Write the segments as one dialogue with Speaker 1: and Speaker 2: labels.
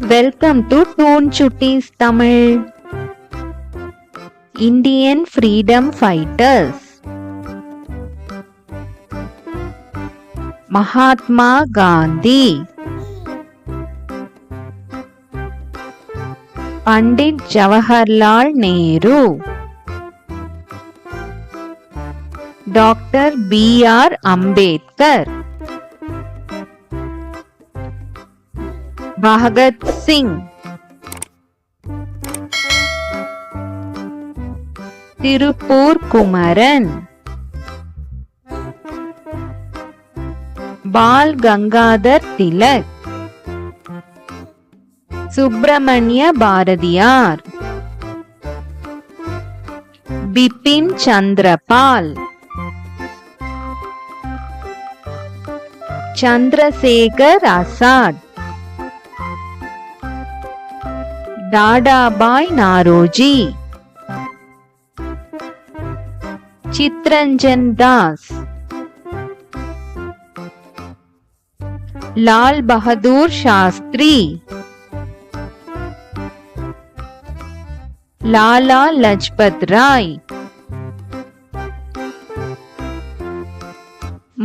Speaker 1: Welcome to toon Chutties Tamil. Indian freedom fighters. Mahatma Gandhi, Pandit Jawaharlal Nehru, doctor B.R. Ambedkar, Bhagat Singh, Tiruppur Kumaran, Bal Gangadhar Tilak, Subramania Bharathiyar, Bipin Chandrapal, Chandrashekhar Azad, Dadabhai Naoroji, Chittaranjan Das, Lal Bahadur Shastri, Lala Lajpat Rai,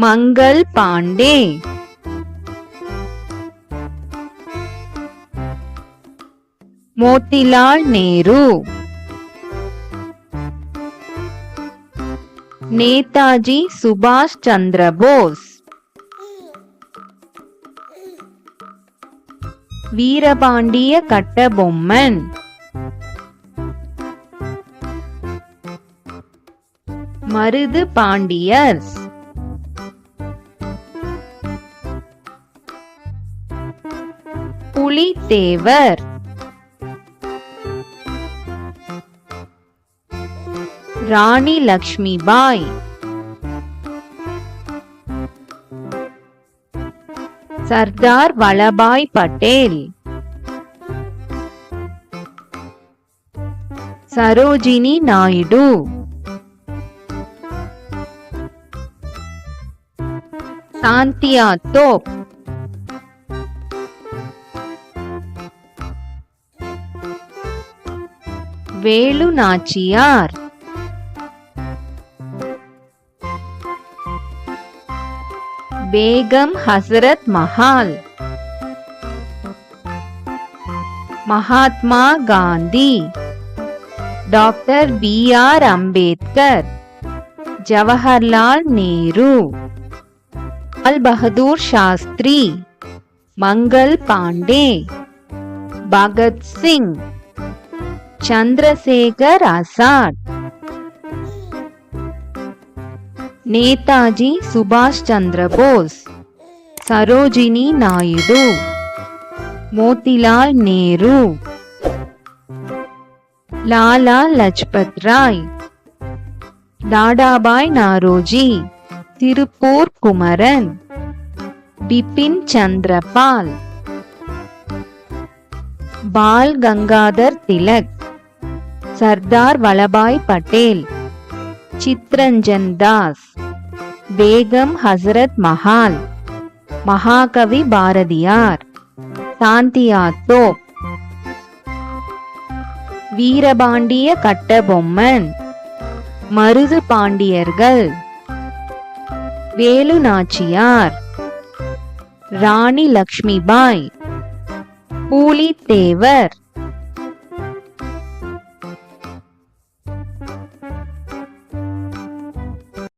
Speaker 1: Mangal Pandey, Motilal Nehru, Netaji சுபாஷ் சந்திர போஸ், வீரபாண்டிய கட்டபொம்மன், மருது பாண்டியர்ஸ், புலித்தேவர், ராணி லக்ஷ்மிபாய், சர்தார் வல்லபாய் பட்டேல், சரோஜினி நாயுடு, சாந்தியா தோப், வேலு நாச்சியார், பேகம் ஹசரத் Mahal, Mahatma Gandhi, doctor B.R. Ambedkar, Jawaharlal Nehru, Lal Bahadur Shastri, Mangal Pandey, Bhagat Singh, Chandrasekhar Azad, Netaji சுபாஷ் சந்திர போஸ், சரோஜினி நாயுடு, மோதிலால் நேரு, லாலா லஜ்பத் ராய், தாடாபாய் நாரோஜி, திருப்பூர் குமரன், பிபின் சந்திரபால், பால் கங்காதர் திலக், சர்தார் வல்லபாய் பட்டேல், சித்ரஞ்சன் தாஸ், பேகம் ஹசரத் மஹால், மகாகவி பாரதியார், சாந்தியா தோப், வீரபாண்டிய கட்டபொம்மன், மருது பாண்டியர்கள், வேலு நாச்சியார், ராணி லக்ஷ்மிபாய், பூலித்தேவர்,